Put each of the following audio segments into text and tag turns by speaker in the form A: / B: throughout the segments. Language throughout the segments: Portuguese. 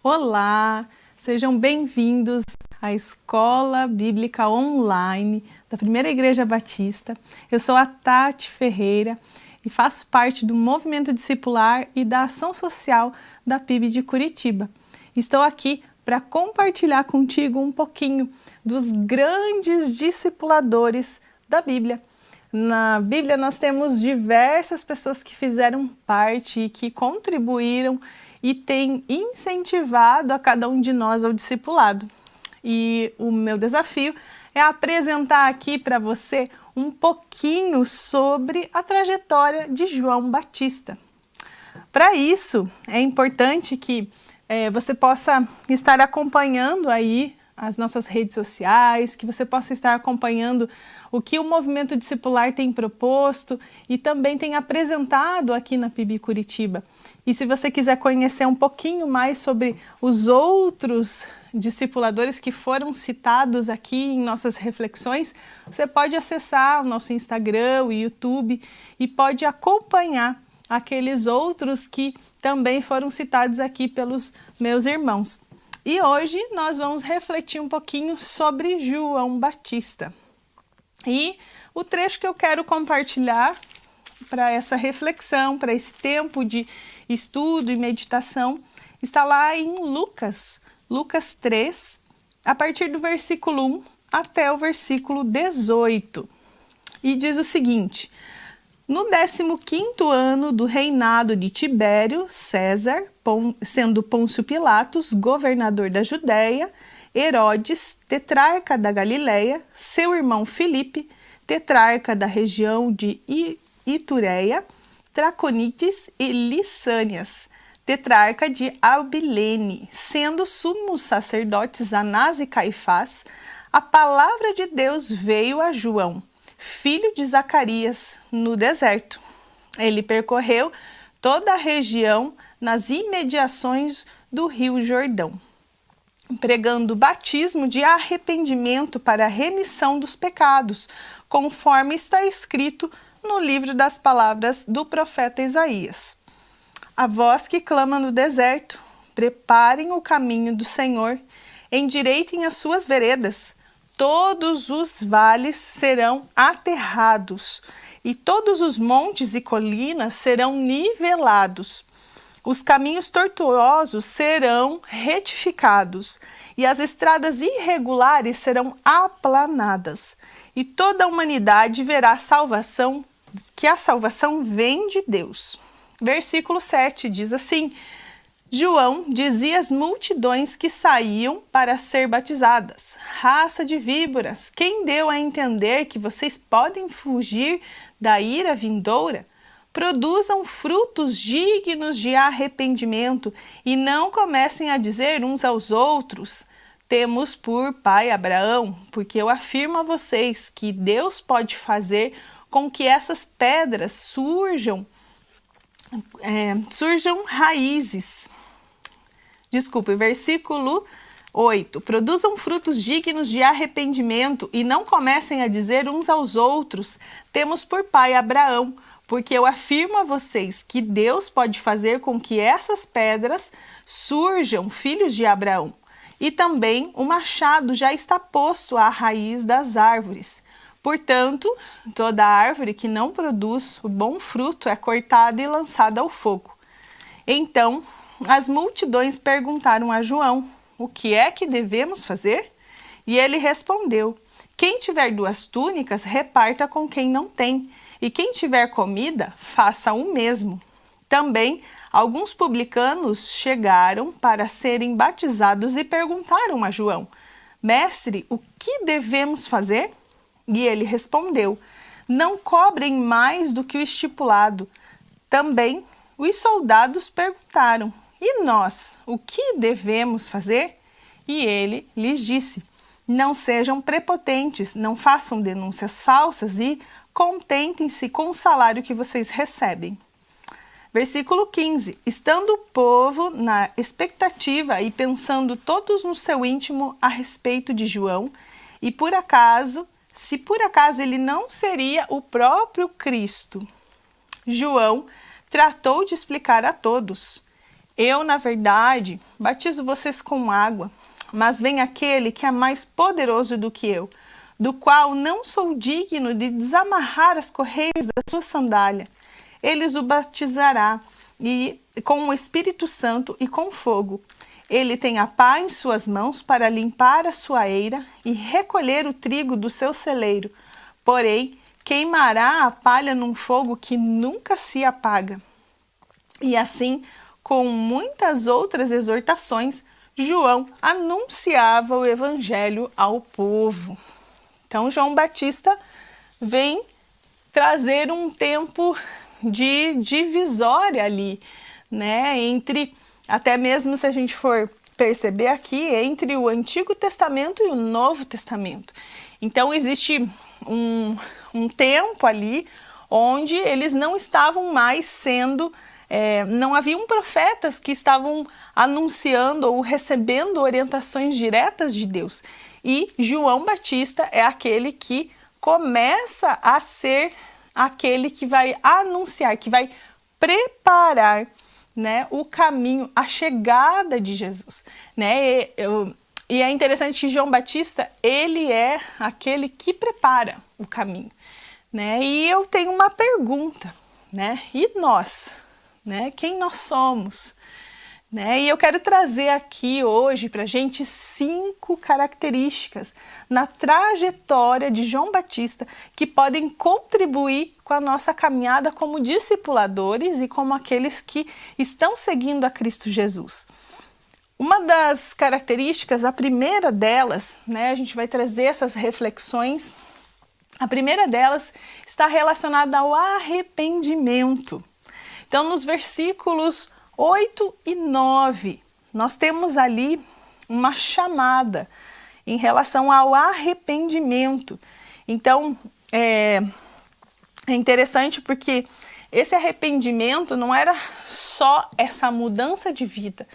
A: Olá, sejam bem-vindos à Escola Bíblica Online da Primeira Igreja Batista. Eu sou a Tati Ferreira e faço parte do movimento discipular e da ação social da PIB de Curitiba. Estou aqui para compartilhar contigo um pouquinho dos grandes discipuladores da Bíblia. Na Bíblia nós temos diversas pessoas que fizeram parte e que contribuíram e têm incentivado a cada um de nós ao discipulado. E o meu desafio é apresentar aqui para você um pouquinho sobre a trajetória de João Batista. Para isso, é importante que você possa estar acompanhando aí as nossas redes sociais, que você possa estar acompanhando o que o movimento discipular tem proposto e também tem apresentado aqui na PIB Curitiba. E se você quiser conhecer um pouquinho mais sobre os outros discipuladores que foram citados aqui em nossas reflexões, você pode acessar o nosso Instagram, o YouTube e pode acompanhar aqueles outros que também foram citados aqui pelos meus irmãos. E hoje nós vamos refletir um pouquinho sobre João Batista. E o trecho que eu quero compartilhar para essa reflexão, para esse tempo de estudo e meditação, está lá em Lucas 3, a partir do versículo 1 até o versículo 18. E diz o seguinte: no 15º ano do reinado de Tibério César, sendo Pôncio Pilatos governador da Judéia, Herodes, tetrarca da Galileia, seu irmão Filipe, tetrarca da região de Itureia, Traconites e Lissânias, tetrarca de Abilene, sendo sumos sacerdotes Anás e Caifás, a palavra de Deus veio a João, filho de Zacarias, no deserto. Ele percorreu toda a região nas imediações do rio Jordão, pregando batismo de arrependimento para a remissão dos pecados, conforme está escrito no livro das palavras do profeta Isaías. A voz que clama no deserto: preparem o caminho do Senhor, endireitem as suas veredas. Todos os vales serão aterrados, e todos os montes e colinas serão nivelados. Os caminhos tortuosos serão retificados, e as estradas irregulares serão aplanadas. E toda a humanidade verá salvação, que a salvação vem de Deus. Versículo 7 diz assim: João dizia às multidões que saíam para ser batizadas: raça de víboras, quem deu a entender que vocês podem fugir da ira vindoura? Produzam frutos dignos de arrependimento e não comecem a dizer uns aos outros: temos por pai Abraão, porque eu afirmo a vocês que Deus pode fazer com que essas pedras surjam raízes. Versículo 8. Produzam frutos dignos de arrependimento e não comecem a dizer uns aos outros: temos por pai Abraão, porque eu afirmo a vocês que Deus pode fazer com que essas pedras surjam filhos de Abraão. E também o machado já está posto à raiz das árvores. Portanto, toda árvore que não produz o bom fruto é cortada e lançada ao fogo. Então, as multidões perguntaram a João: o que é que devemos fazer? E ele respondeu: quem tiver 2 túnicas, reparta com quem não tem, e quem tiver comida, faça o mesmo. Também alguns publicanos chegaram para serem batizados e perguntaram a João: mestre, o que devemos fazer? E ele respondeu: não cobrem mais do que o estipulado. Também os soldados perguntaram: e nós, o que devemos fazer? E ele lhes disse: não sejam prepotentes, não façam denúncias falsas e contentem-se com o salário que vocês recebem. Versículo 15. Estando o povo na expectativa e pensando todos no seu íntimo a respeito de João, e se por acaso ele não seria o próprio Cristo, João tratou de explicar a todos: Eu, na verdade, batizo vocês com água, mas vem aquele que é mais poderoso do que eu, do qual não sou digno de desamarrar as correias da sua sandália. Ele o batizará com o Espírito Santo e com fogo. Ele tem a pá em suas mãos para limpar a sua eira e recolher o trigo do seu celeiro. Porém, queimará a palha num fogo que nunca se apaga. E assim, com muitas outras exortações, João anunciava o evangelho ao povo. Então, João Batista vem trazer um tempo de divisória ali, né, entre, até mesmo se a gente for perceber aqui, entre o Antigo Testamento e o Novo Testamento. Então, existe um tempo ali onde eles não estavam mais sendo, não haviam profetas que estavam anunciando ou recebendo orientações diretas de Deus. E João Batista é aquele que começa a ser aquele que vai anunciar, que vai preparar, né, o caminho, a chegada de Jesus, né? E é interessante que João Batista, ele é aquele que prepara o caminho, né? E eu tenho uma pergunta, né? E nós, né? Quem nós somos? Né? E eu quero trazer aqui hoje para a gente 5 características na trajetória de João Batista que podem contribuir com a nossa caminhada como discipuladores e como aqueles que estão seguindo a Cristo Jesus. Uma das características, a primeira delas, né, a gente vai trazer essas reflexões, a primeira delas está relacionada ao arrependimento. Então, nos versículos 8 e 9, nós temos ali uma chamada em relação ao arrependimento. Então, é interessante porque esse arrependimento não era só essa mudança de vida,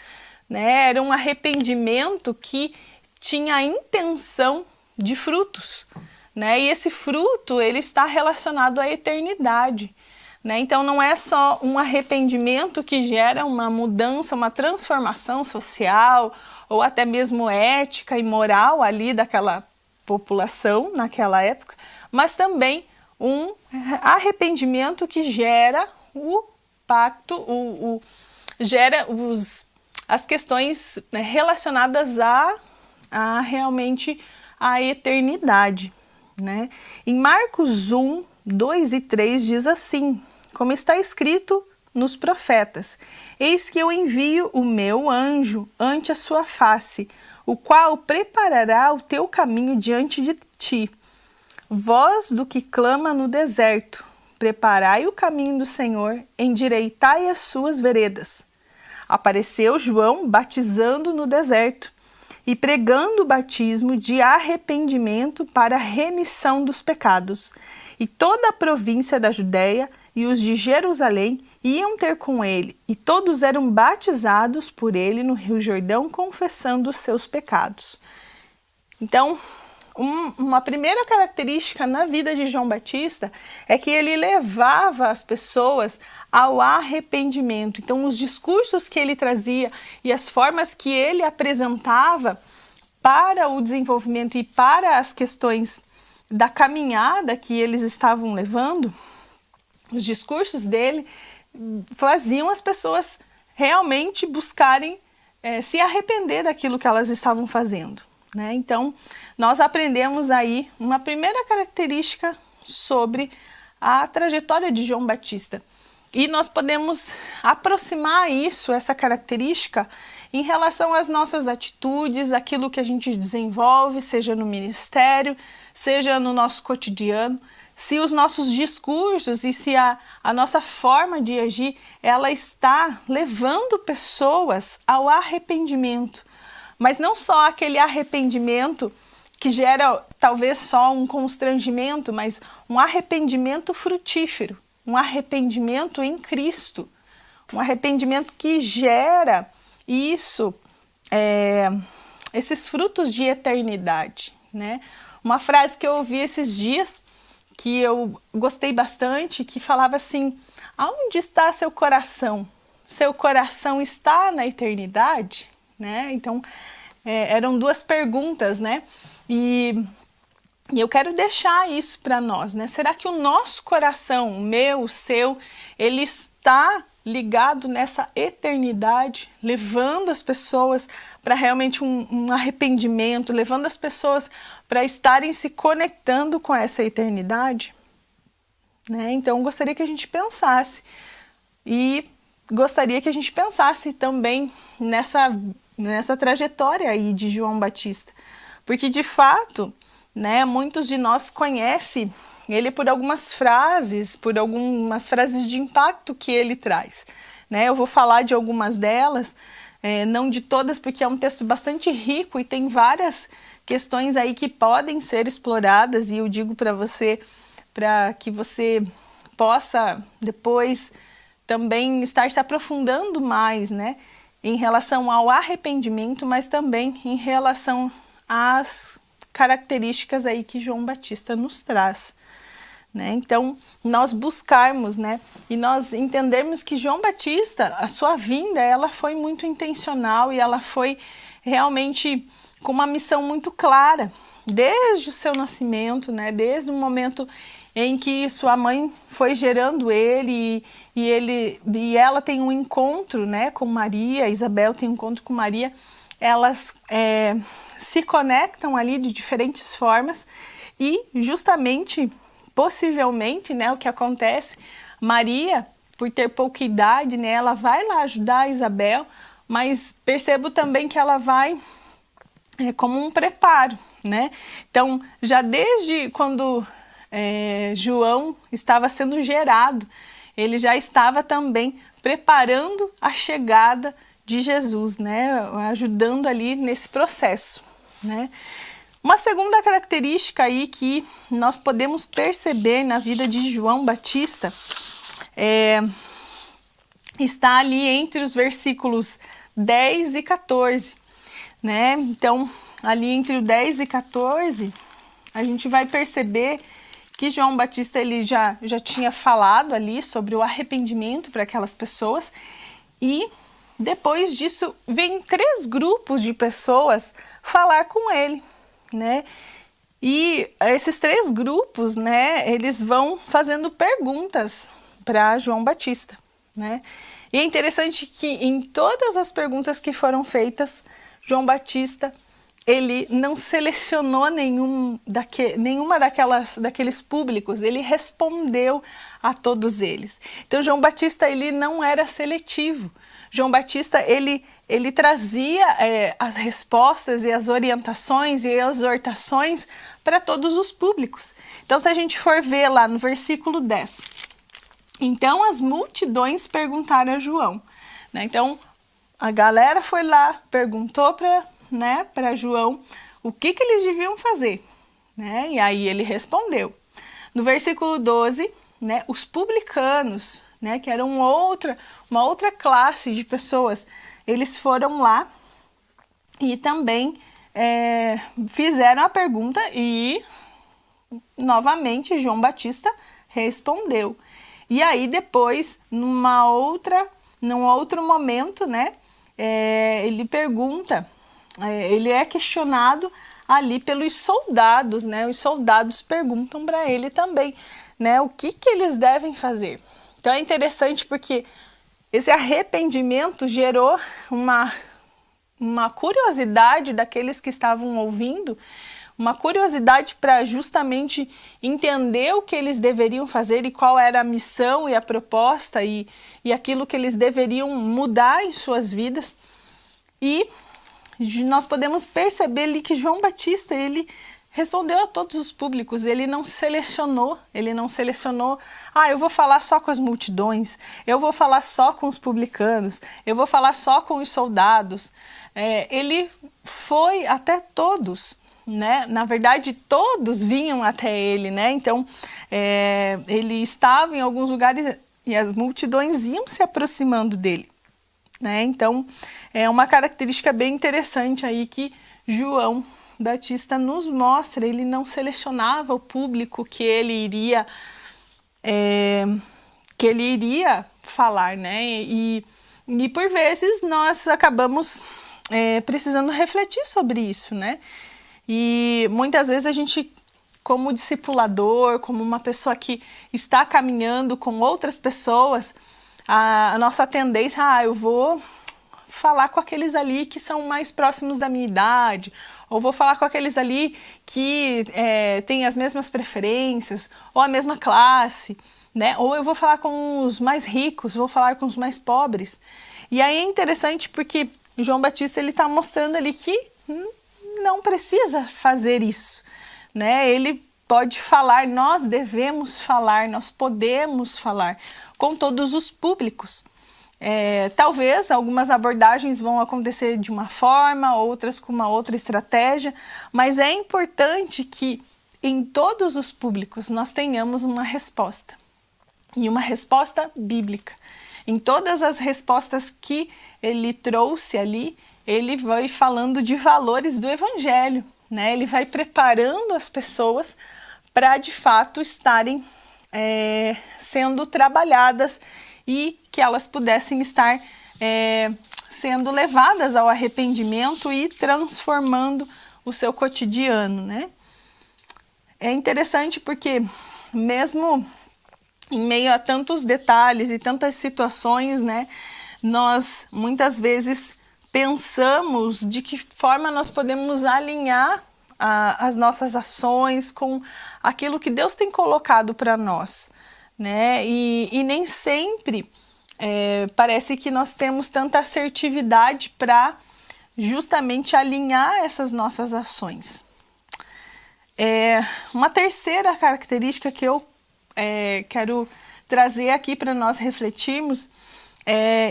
A: né? Era um arrependimento que tinha a intenção de frutos, né? E esse fruto, ele está relacionado à eternidade. Né? Então não é só um arrependimento que gera uma mudança, uma transformação social ou até mesmo ética e moral ali daquela população naquela época, mas também um arrependimento que gera o pacto, gera as questões relacionadas a realmente a eternidade. Né? Em Marcos 1, 2 e 3 diz assim, como está escrito nos profetas, eis que eu envio o meu anjo ante a sua face, o qual preparará o teu caminho diante de ti. Voz do que clama no deserto, preparai o caminho do Senhor, endireitai as suas veredas. Apareceu João batizando no deserto e pregando o batismo de arrependimento para a remissão dos pecados. E toda a província da Judéia e os de Jerusalém iam ter com ele, e todos eram batizados por ele no Rio Jordão, confessando os seus pecados. Então, uma primeira característica na vida de João Batista é que ele levava as pessoas ao arrependimento. Então, os discursos que ele trazia e as formas que ele apresentava para o desenvolvimento e para as questões da caminhada que eles estavam levando, os discursos dele faziam as pessoas realmente buscarem se arrepender daquilo que elas estavam fazendo. Né? Então, nós aprendemos aí uma primeira característica sobre a trajetória de João Batista. E nós podemos aproximar essa característica, em relação às nossas atitudes, aquilo que a gente desenvolve, seja no ministério, seja no nosso cotidiano, se os nossos discursos e se a nossa forma de agir, ela está levando pessoas ao arrependimento. Mas não só aquele arrependimento que gera talvez só um constrangimento, mas um arrependimento frutífero, um arrependimento em Cristo, um arrependimento que gera esses frutos de eternidade, né? Uma frase que eu ouvi esses dias, que eu gostei bastante, que falava assim, aonde está seu coração? seu coração está na eternidade? Né? Então, eram duas perguntas, né? E eu quero deixar isso para nós, né? Será que o nosso coração, o meu, o seu, ele está ligado nessa eternidade, levando as pessoas para realmente um arrependimento, levando as pessoas para estarem se conectando com essa eternidade? Né? Então, gostaria que a gente pensasse. E gostaria que a gente pensasse também nessa trajetória aí de João Batista. Porque, de fato, né, muitos de nós conhecem ele por algumas frases de impacto que ele traz. Né? Eu vou falar de algumas delas, não de todas, porque é um texto bastante rico e tem várias questões aí que podem ser exploradas, e eu digo para você, para que você possa depois também estar se aprofundando mais, né, em relação ao arrependimento, mas também em relação às características aí que João Batista nos traz. Né? Então, nós buscarmos, né, e nós entendermos que João Batista, a sua vinda, ela foi muito intencional e ela foi realmente com uma missão muito clara, desde o seu nascimento, né, desde o momento em que sua mãe foi gerando ele e ela tem um encontro, né, com Maria, Isabel tem um encontro com Maria, elas se conectam ali de diferentes formas e justamente, possivelmente, né, o que acontece, Maria, por ter pouca idade, né, ela vai lá ajudar a Isabel, mas percebo também que ela vai como um preparo, né? Então, já desde quando João estava sendo gerado, ele já estava também preparando a chegada de Jesus, né? Ajudando ali nesse processo, né? Uma segunda característica aí que nós podemos perceber na vida de João Batista está ali entre os versículos 10 e 14, né? Então, ali entre o 10 e 14, a gente vai perceber que João Batista ele já tinha falado ali sobre o arrependimento para aquelas pessoas, e depois disso vem 3 grupos de pessoas falar com ele, né? E esses 3 grupos, né, eles vão fazendo perguntas para João Batista, né? E é interessante que em todas as perguntas que foram feitas, João Batista ele não selecionou nenhuma daqueles públicos, ele respondeu a todos eles. Então João Batista ele não era seletivo. João Batista ele trazia as respostas e as orientações e exortações para todos os públicos. Então, se a gente for ver lá no versículo 10, então as multidões perguntaram a João, né? Então a galera foi lá, perguntou para João o que eles deviam fazer, né? E aí ele respondeu. No versículo 12, né, os publicanos, né, que eram uma outra classe de pessoas, eles foram lá e também fizeram a pergunta e novamente João Batista respondeu. E aí depois, num outro momento, né, ele pergunta, ele é questionado ali pelos soldados, né? Os soldados perguntam para ele também, né, o que eles devem fazer. Então é interessante porque esse arrependimento gerou uma curiosidade daqueles que estavam ouvindo, uma curiosidade para justamente entender o que eles deveriam fazer e qual era a missão e a proposta e aquilo que eles deveriam mudar em suas vidas. E nós podemos perceber ali que João Batista, ele respondeu a todos os públicos, ele não selecionou, eu vou falar só com as multidões, eu vou falar só com os publicanos, eu vou falar só com os soldados. Ele foi até todos, né? Na verdade, todos vinham até ele, né? Então, ele estava em alguns lugares e as multidões iam se aproximando dele, né? Então, é uma característica bem interessante aí que João Batista nos mostra. Ele não selecionava o público que ele iria falar, né? E E por vezes nós acabamos precisando refletir sobre isso, né? E muitas vezes a gente, como discipulador, como uma pessoa que está caminhando com outras pessoas, a nossa tendência, eu vou falar com aqueles ali que são mais próximos da minha idade, ou vou falar com aqueles ali que têm as mesmas preferências, ou a mesma classe, né? Ou eu vou falar com os mais ricos, vou falar com os mais pobres. E aí é interessante porque João Batista ele está mostrando ali que não precisa fazer isso, né? Ele pode falar, nós devemos falar, nós podemos falar com todos os públicos. Talvez algumas abordagens vão acontecer de uma forma, outras com uma outra estratégia, mas é importante que em todos os públicos nós tenhamos uma resposta, e uma resposta bíblica. Em todas as respostas que ele trouxe ali, ele vai falando de valores do evangelho, né? Ele vai preparando as pessoas para de fato estarem sendo trabalhadas e que elas pudessem estar sendo levadas ao arrependimento e transformando o seu cotidiano, né? É interessante porque mesmo em meio a tantos detalhes e tantas situações, né, nós muitas vezes pensamos de que forma nós podemos alinhar as nossas ações com aquilo que Deus tem colocado para nós, né? E nem sempre parece que nós temos tanta assertividade para justamente alinhar essas nossas ações. Uma terceira característica que eu quero trazer aqui para nós refletirmos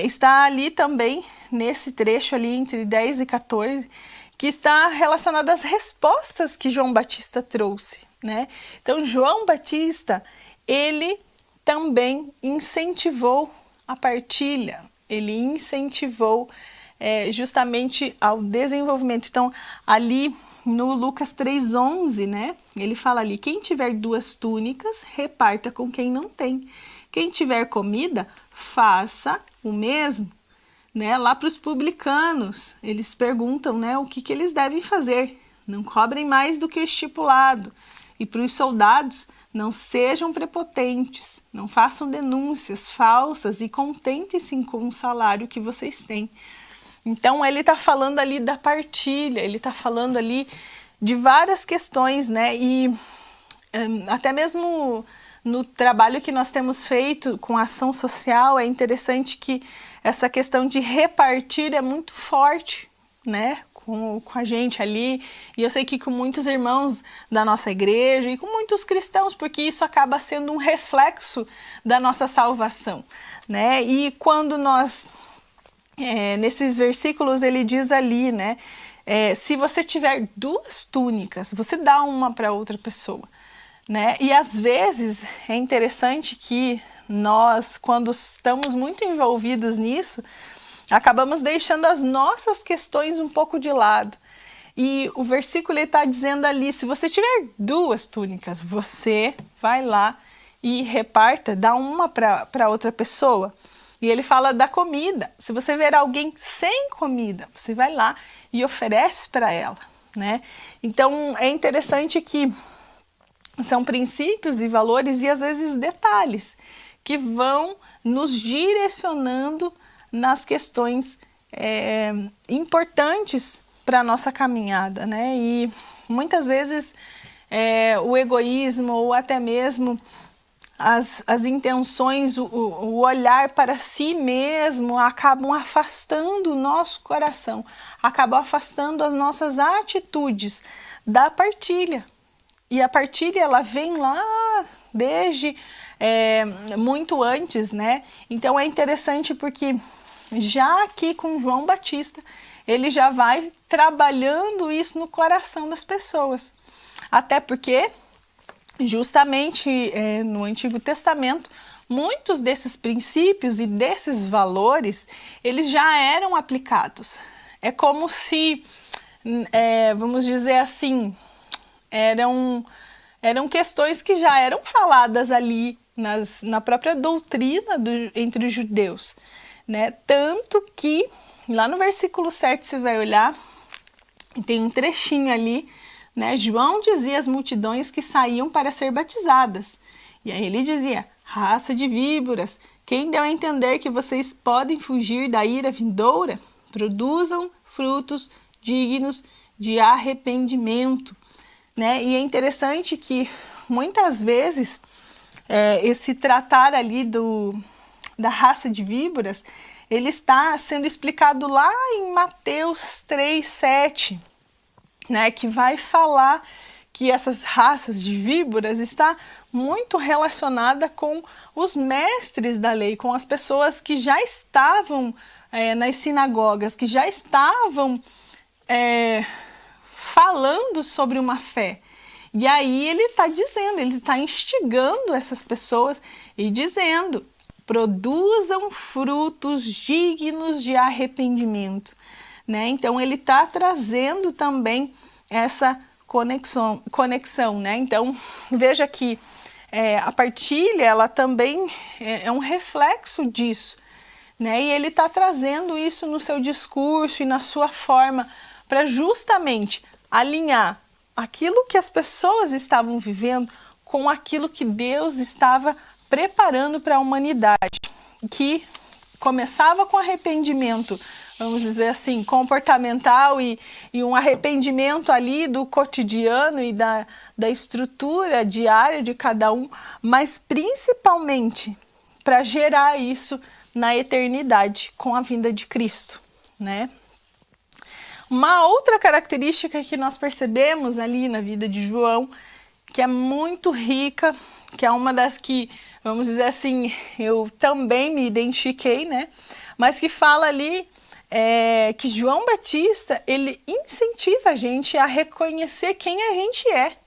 A: está ali também, nesse trecho ali entre 10 e 14, que está relacionado às respostas que João Batista trouxe, né? Então, João Batista, ele também incentivou a partilha, ele incentivou justamente ao desenvolvimento. Então, ali no Lucas 3,11, né? Ele fala ali, quem tiver 2 túnicas, reparta com quem não tem. Quem tiver comida, faça o mesmo. Né? Lá para os publicanos, eles perguntam, né, o que eles devem fazer. Não cobrem mais do que o estipulado. E para os soldados, não sejam prepotentes, não façam denúncias falsas e contentem-se com o salário que vocês têm. Então, ele está falando ali da partilha, ele está falando ali de várias questões, né? E até mesmo no trabalho que nós temos feito com a ação social, é interessante que essa questão de repartir é muito forte, né? Com a gente ali, e eu sei que com muitos irmãos da nossa igreja e com muitos cristãos, porque isso acaba sendo um reflexo da nossa salvação, né? E quando nós, nesses versículos ele diz ali, né? Se você tiver 2 túnicas, você dá uma para outra pessoa, né? E às vezes é interessante que nós, quando estamos muito envolvidos nisso, acabamos deixando as nossas questões um pouco de lado. E o versículo está dizendo ali, se você tiver 2 túnicas, você vai lá e reparta, dá uma para outra pessoa. E ele fala da comida. Se você ver alguém sem comida, você vai lá e oferece para ela, né? Então é interessante que são princípios e valores e às vezes detalhes que vão nos direcionando nas questões importantes para a nossa caminhada, né? E muitas vezes o egoísmo ou até mesmo as intenções, o olhar para si mesmo acabam afastando o nosso coração, acabam afastando as nossas atitudes da partilha. E a partilha, ela vem lá desde muito antes, né? Então é interessante porque já aqui com João Batista, ele já vai trabalhando isso no coração das pessoas. Até porque, justamente no Antigo Testamento, muitos desses princípios e desses valores, eles já eram aplicados. É como se, vamos dizer assim, eram questões que já eram faladas ali na própria doutrina entre os judeus, né? Tanto que lá no versículo 7 você vai olhar, e tem um trechinho ali, né? João dizia às multidões que saíam para ser batizadas. E aí ele dizia: raça de víboras, quem deu a entender que vocês podem fugir da ira vindoura? Produzam frutos dignos de arrependimento, né? E é interessante que muitas vezes esse tratar ali da raça de víboras, ele está sendo explicado lá em Mateus 3:7, né? Que vai falar que essas raças de víboras está muito relacionada com os mestres da lei, com as pessoas que já estavam nas sinagogas, que já estavam falando sobre uma fé. E aí ele está dizendo, ele está instigando essas pessoas e dizendo: produzam frutos dignos de arrependimento, né? Então ele está trazendo também essa conexão, né? Então veja que a partilha, ela também é um reflexo disso, né? E ele está trazendo isso no seu discurso e na sua forma para justamente alinhar aquilo que as pessoas estavam vivendo com aquilo que Deus estava preparando para a humanidade, que começava com arrependimento, vamos dizer assim, comportamental e um arrependimento ali do cotidiano e da estrutura diária de cada um, mas principalmente para gerar isso na eternidade com a vinda de Cristo, né? Uma outra característica que nós percebemos ali na vida de João, que é muito rica, que é uma das que, vamos dizer assim, eu também me identifiquei, né? Mas que fala ali que João Batista, ele incentiva a gente a reconhecer quem a gente é.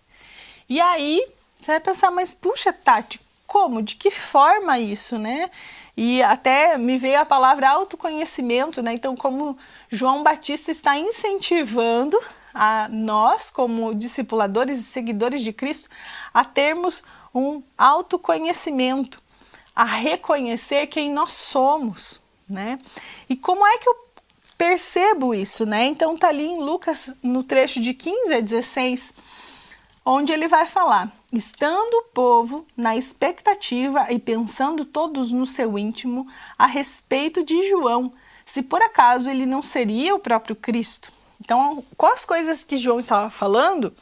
A: E aí, você vai pensar, mas puxa, Tati, como? De que forma isso, né? E até me veio a palavra autoconhecimento, né? Então, como João Batista está incentivando a nós, como discipuladores e seguidores de Cristo, a termos um autoconhecimento, a reconhecer quem nós somos, né? E como é que eu percebo isso, né? Então tá ali em Lucas, no trecho de 15 a 16, onde ele vai falar: estando o povo na expectativa e pensando todos no seu íntimo a respeito de João, se por acaso ele não seria o próprio Cristo. Então, com as coisas que João estava falando,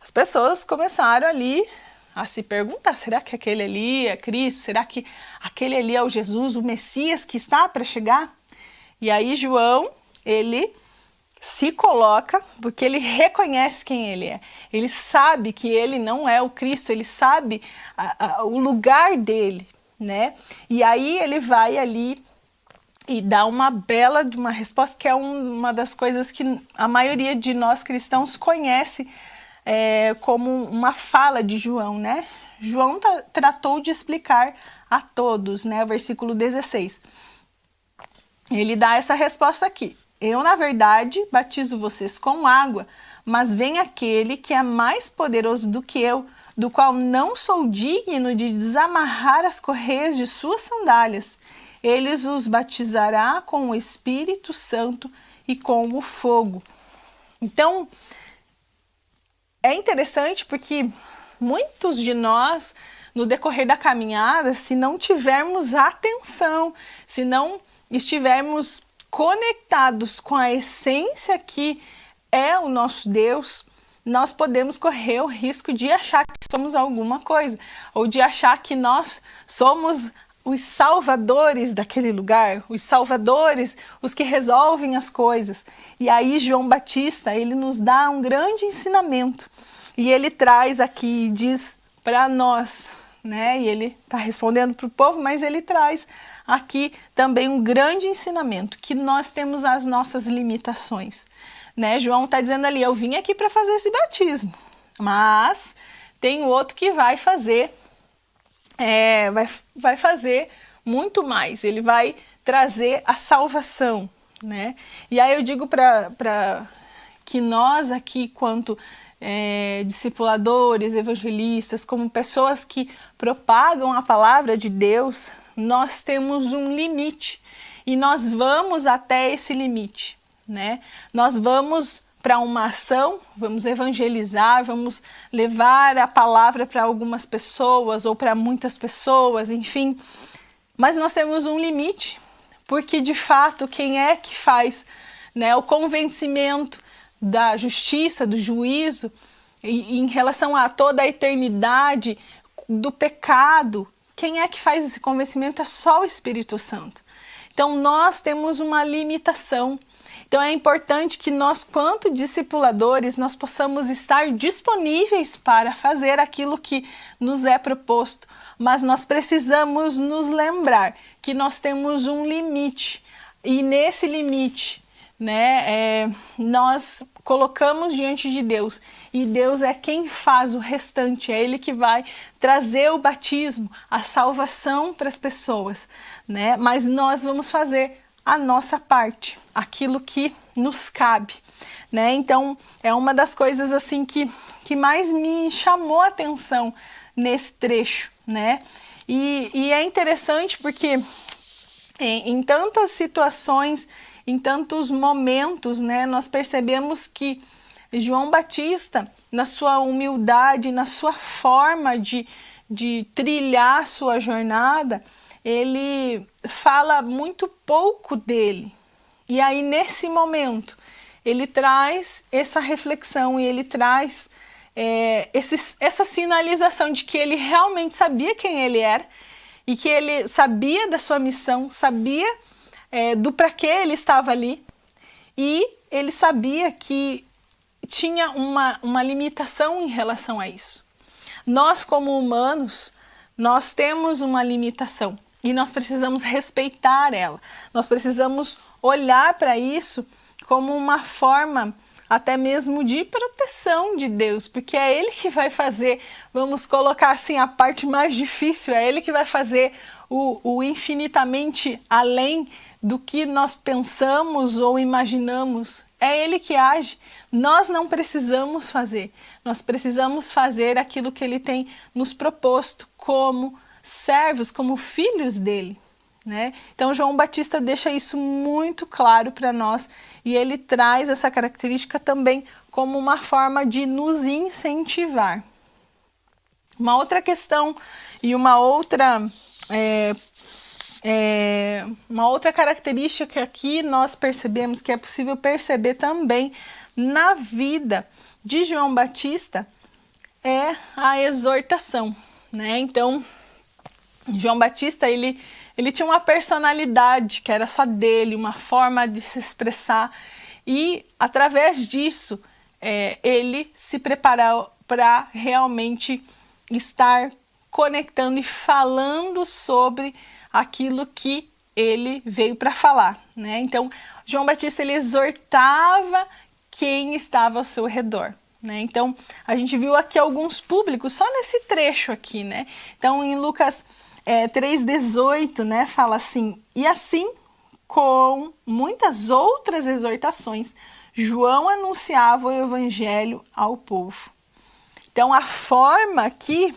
A: as pessoas começaram ali a se perguntar: será que aquele ali é Cristo? Será que aquele ali é o Jesus, o Messias que está para chegar? E aí João, ele se coloca, porque ele reconhece quem ele é. Ele sabe que ele não é o Cristo, ele sabe o lugar dele, né? E aí ele vai ali e dá uma bela de uma resposta, que é uma das coisas que a maioria de nós cristãos conhece como uma fala de João, né? João tratou de explicar a todos, né? O versículo 16. Ele dá essa resposta aqui: eu, na verdade, batizo vocês com água, mas vem aquele que é mais poderoso do que eu, do qual não sou digno de desamarrar as correias de suas sandálias. Ele os batizará com o Espírito Santo e com o fogo. Então, é interessante porque muitos de nós, no decorrer da caminhada, se não tivermos atenção, se não estivermos conectados com a essência que é o nosso Deus, nós podemos correr o risco de achar que somos alguma coisa, ou de achar que nós somos os salvadores daquele lugar, os salvadores, os que resolvem as coisas. E aí João Batista, ele nos dá um grande ensinamento, e ele traz aqui, diz para nós, né? E ele está respondendo para o povo, mas ele traz aqui também um grande ensinamento, que nós temos as nossas limitações, né? João está dizendo ali: eu vim aqui para fazer esse batismo, mas tem outro que vai fazer, vai fazer muito mais, ele vai trazer a salvação, né? E aí eu digo para que nós aqui, quanto discipuladores, evangelistas, como pessoas que propagam a palavra de Deus, nós temos um limite. e nós vamos até esse limite, né? Nós vamos para uma ação, vamos evangelizar, vamos levar a palavra para algumas pessoas ou para muitas pessoas, enfim. Mas nós temos um limite, porque de fato quem é que faz, né, o convencimento da justiça, do juízo, em relação a toda a eternidade do pecado, quem é que faz esse convencimento é só o Espírito Santo. Então nós temos uma limitação. Então é importante que nós, quanto discipuladores, nós possamos estar disponíveis para fazer aquilo que nos é proposto, mas nós precisamos nos lembrar que nós temos um limite, e nesse limite, né, nós colocamos diante de Deus, e Deus é quem faz o restante, é Ele que vai trazer o batismo, a salvação para as pessoas, né? Mas nós vamos fazer a nossa parte, aquilo que nos cabe, né? Então é uma das coisas assim que mais me chamou a atenção nesse trecho, né? E é interessante porque em tantas situações, em tantos momentos, né, nós percebemos que João Batista, na sua humildade, na sua forma de trilhar sua jornada, ele fala muito pouco dele. E aí, nesse momento, ele traz essa reflexão e ele traz essa sinalização de que ele realmente sabia quem ele era e que ele sabia da sua missão, sabia do para que ele estava ali, e ele sabia que tinha uma limitação em relação a isso. Nós, como humanos, nós temos uma limitação e nós precisamos respeitar ela. Nós precisamos olhar para isso como uma forma até mesmo de proteção de Deus, porque é Ele que vai fazer, vamos colocar assim, a parte mais difícil, é Ele que vai fazer o infinitamente além do que nós pensamos ou imaginamos. É Ele que age. Nós não precisamos fazer. Nós precisamos fazer aquilo que Ele tem nos proposto como servos, como filhos dele, né? Então João Batista deixa isso muito claro para nós, e ele traz essa característica também como uma forma de nos incentivar. Uma outra questão e uma outra característica que aqui nós percebemos, que é possível perceber também na vida de João Batista, é a exortação, né? Então, João Batista, ele tinha uma personalidade que era só dele, uma forma de se expressar, e através disso ele se preparou para realmente estar conectando e falando sobre aquilo que ele veio para falar, né? Então, João Batista, ele exortava quem estava ao seu redor, né? Então, a gente viu aqui alguns públicos só nesse trecho aqui, né? Então, em Lucas 3,18, né, fala assim: e assim, com muitas outras exortações, João anunciava o evangelho ao povo. Então, a forma que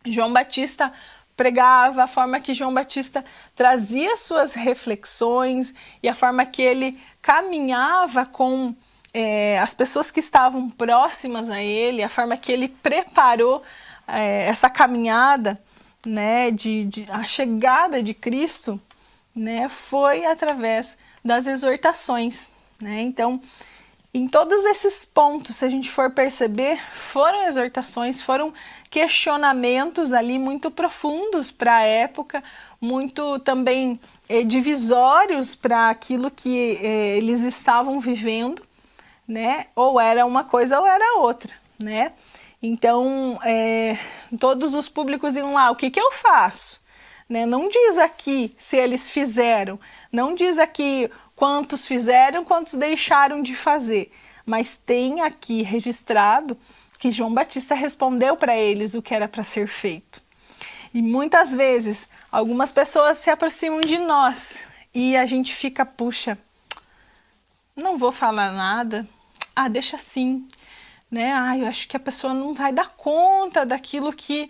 A: João Batista pregava, a forma que João Batista trazia suas reflexões e a forma que ele caminhava com as pessoas que estavam próximas a ele, a forma que ele preparou essa caminhada, né, a chegada de Cristo, né, foi através das exortações, né? Então, em todos esses pontos, se a gente for perceber, foram exortações, foram questionamentos ali muito profundos para a época, muito também divisórios para aquilo que eles estavam vivendo, né? Ou era uma coisa ou era outra, né? Então, todos os públicos iam lá: o que eu faço? Né? Não diz aqui se eles fizeram, não diz aqui quantos fizeram, quantos deixaram de fazer, mas tem aqui registrado que João Batista respondeu para eles o que era para ser feito. E muitas vezes, algumas pessoas se aproximam de nós e a gente fica, puxa, não vou falar nada, deixa assim, né? Eu acho que a pessoa não vai dar conta daquilo que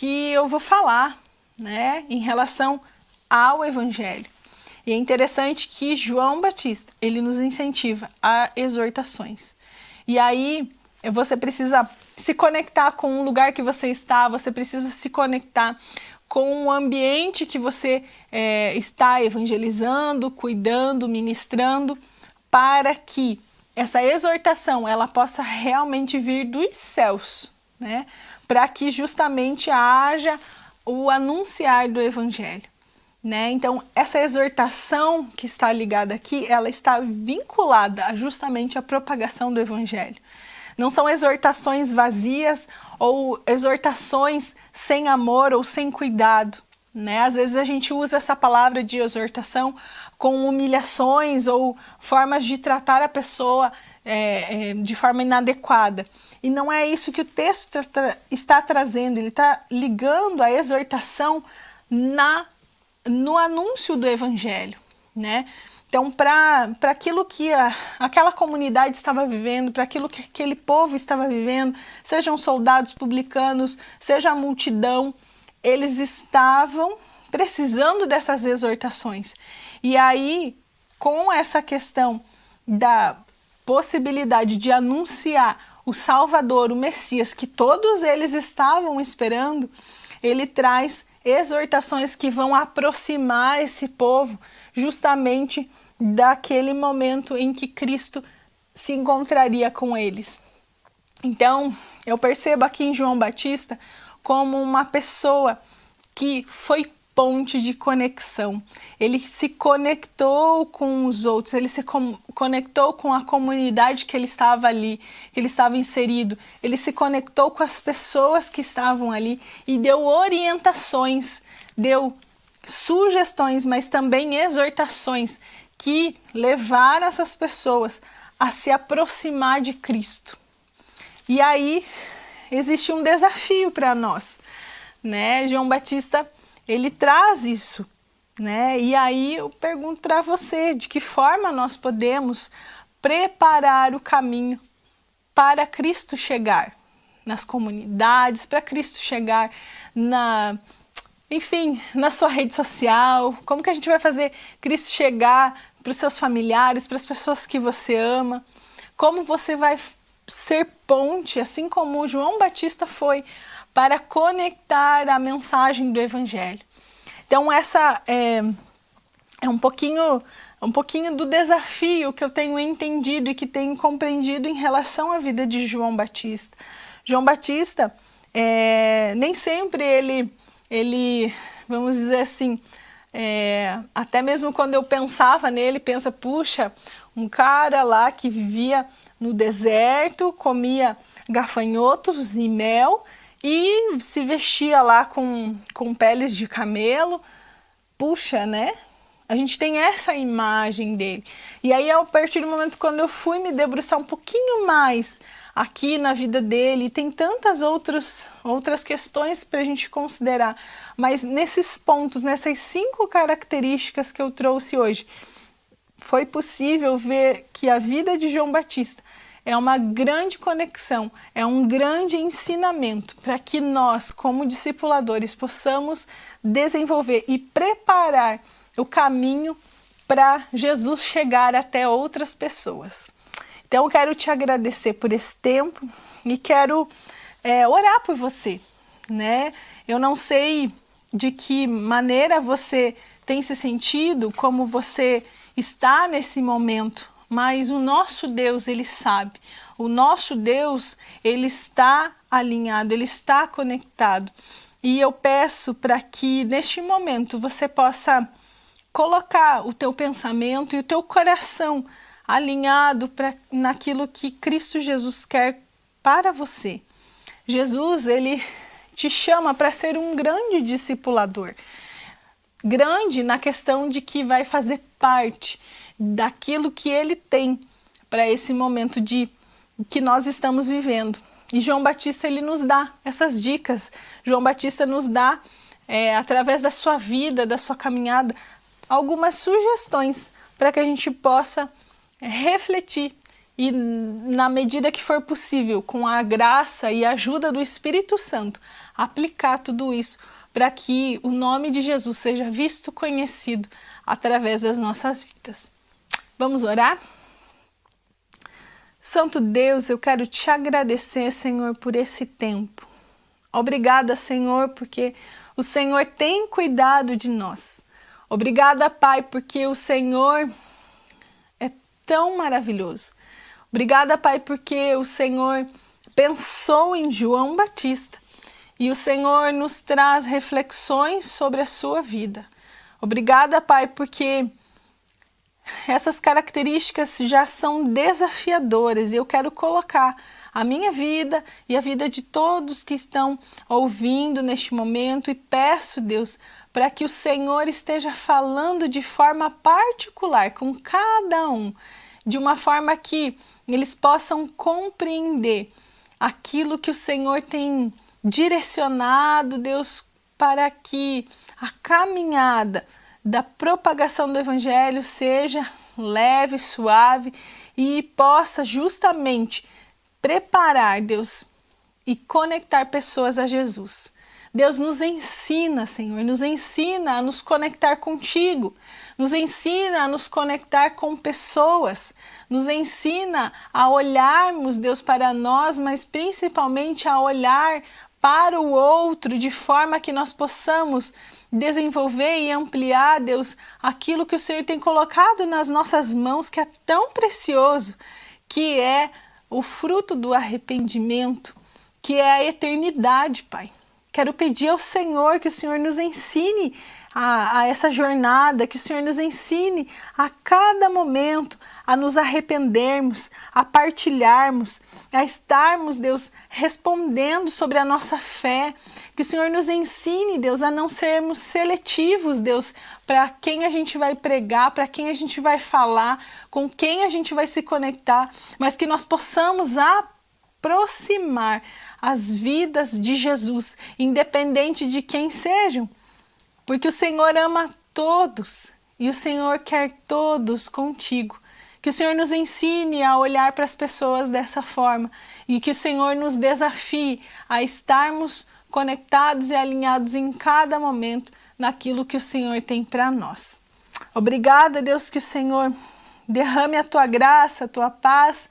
A: eu vou falar, né? Em relação ao evangelho. E é interessante que João Batista, ele nos incentiva a exortações. E aí você precisa se conectar com o lugar que você está, você precisa se conectar com o ambiente que você está evangelizando, cuidando, ministrando, para que essa exortação ela possa realmente vir dos céus, né? Para que justamente haja o anunciar do evangelho, né? Então, essa exortação que está ligada aqui, ela está vinculada justamente à propagação do evangelho. Não são exortações vazias ou exortações sem amor ou sem cuidado, né? Às vezes a gente usa essa palavra de exortação com humilhações ou formas de tratar a pessoa de forma inadequada. E não é isso que o texto está trazendo, ele está ligando a exortação no anúncio do evangelho, né? Então, para aquilo que aquela comunidade estava vivendo, para aquilo que aquele povo estava vivendo, sejam soldados publicanos, seja a multidão, eles estavam precisando dessas exortações. E aí, com essa questão da possibilidade de anunciar o Salvador, o Messias, que todos eles estavam esperando, ele traz exortações que vão aproximar esse povo justamente daquele momento em que Cristo se encontraria com eles. Então, eu percebo aqui em João Batista como uma pessoa que foi ponte de conexão. Ele se conectou com os outros, ele se conectou com a comunidade que ele estava ali, que ele estava inserido. Ele se conectou com as pessoas que estavam ali e deu orientações, deu sugestões, mas também exortações que levaram essas pessoas a se aproximar de Cristo. E aí existe um desafio para nós, né? João Batista, ele traz isso, né? E aí eu pergunto para você, de que forma nós podemos preparar o caminho para Cristo chegar nas comunidades, para Cristo chegar na sua rede social? Como que a gente vai fazer Cristo chegar para os seus familiares, para as pessoas que você ama? Como você vai ser ponte, assim como João Batista foi, para conectar a mensagem do Evangelho? Então essa é um pouquinho do desafio que eu tenho entendido e que tenho compreendido em relação à vida de João Batista. João Batista, nem sempre ele, vamos dizer assim, até mesmo quando eu pensava nele, puxa, um cara lá que vivia no deserto, comia gafanhotos e mel e se vestia lá com peles de camelo. Puxa, né? A gente tem essa imagem dele. E aí, a partir do momento quando eu fui me debruçar um pouquinho mais aqui na vida dele, tem tantas outras questões para a gente considerar, mas nesses pontos, nessas 5 características que eu trouxe hoje, foi possível ver que a vida de João Batista é uma grande conexão, é um grande ensinamento para que nós, como discipuladores, possamos desenvolver e preparar o caminho para Jesus chegar até outras pessoas. Então, eu quero te agradecer por esse tempo e quero orar por você, né? Eu não sei de que maneira você tem se sentido, como você está nesse momento, mas o nosso Deus, ele sabe. O nosso Deus, ele está alinhado, ele está conectado. E eu peço para que neste momento você possa colocar o teu pensamento e o teu coração alinhado naquilo que Cristo Jesus quer para você. Jesus, ele te chama para ser um grande discipulador. Grande na questão de que vai fazer parte daquilo que ele tem para esse momento que nós estamos vivendo. E João Batista, ele nos dá essas dicas. João Batista nos dá, através da sua vida, da sua caminhada, algumas sugestões para que a gente possa refletir e, na medida que for possível, com a graça e a ajuda do Espírito Santo, aplicar tudo isso para que o nome de Jesus seja visto, conhecido através das nossas vidas. Vamos orar? Santo Deus, eu quero te agradecer, Senhor, por esse tempo. Obrigada, Senhor, porque o Senhor tem cuidado de nós. Obrigada, Pai, porque o Senhor é tão maravilhoso. Obrigada, Pai, porque o Senhor pensou em João Batista e o Senhor nos traz reflexões sobre a sua vida. Obrigada, Pai, porque essas características já são desafiadoras e eu quero colocar a minha vida e a vida de todos que estão ouvindo neste momento e peço, Deus, para que o Senhor esteja falando de forma particular com cada um, de uma forma que eles possam compreender aquilo que o Senhor tem direcionado, Deus, para que a caminhada da propagação do Evangelho seja leve, suave e possa justamente preparar, Deus, e conectar pessoas a Jesus. Deus nos ensina, Senhor, nos ensina a nos conectar contigo, nos ensina a nos conectar com pessoas, nos ensina a olharmos, Deus, para nós, mas principalmente a olhar para o outro de forma que nós possamos desenvolver e ampliar, Deus, aquilo que o Senhor tem colocado nas nossas mãos, que é tão precioso, que é o fruto do arrependimento, que é a eternidade, Pai. Quero pedir ao Senhor que o Senhor nos ensine a essa jornada, que o Senhor nos ensine a cada momento a nos arrependermos, a partilharmos, a estarmos, Deus, respondendo sobre a nossa fé. Que o Senhor nos ensine, Deus, a não sermos seletivos, Deus, para quem a gente vai pregar, para quem a gente vai falar, com quem a gente vai se conectar, mas que nós possamos aproximar as vidas de Jesus, independente de quem sejam, porque o Senhor ama todos e o Senhor quer todos contigo. Que o Senhor nos ensine a olhar para as pessoas dessa forma e que o Senhor nos desafie a estarmos conectados e alinhados em cada momento naquilo que o Senhor tem para nós. Obrigada, Deus, que o Senhor derrame a tua graça, a tua paz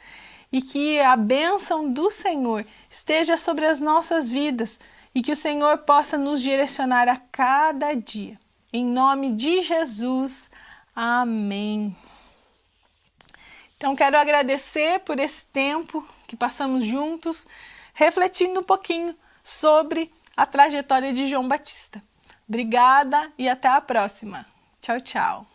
A: e que a bênção do Senhor esteja sobre as nossas vidas e que o Senhor possa nos direcionar a cada dia. Em nome de Jesus, amém. Então, quero agradecer por esse tempo que passamos juntos, refletindo um pouquinho sobre a trajetória de João Batista. Obrigada e até a próxima. Tchau, tchau.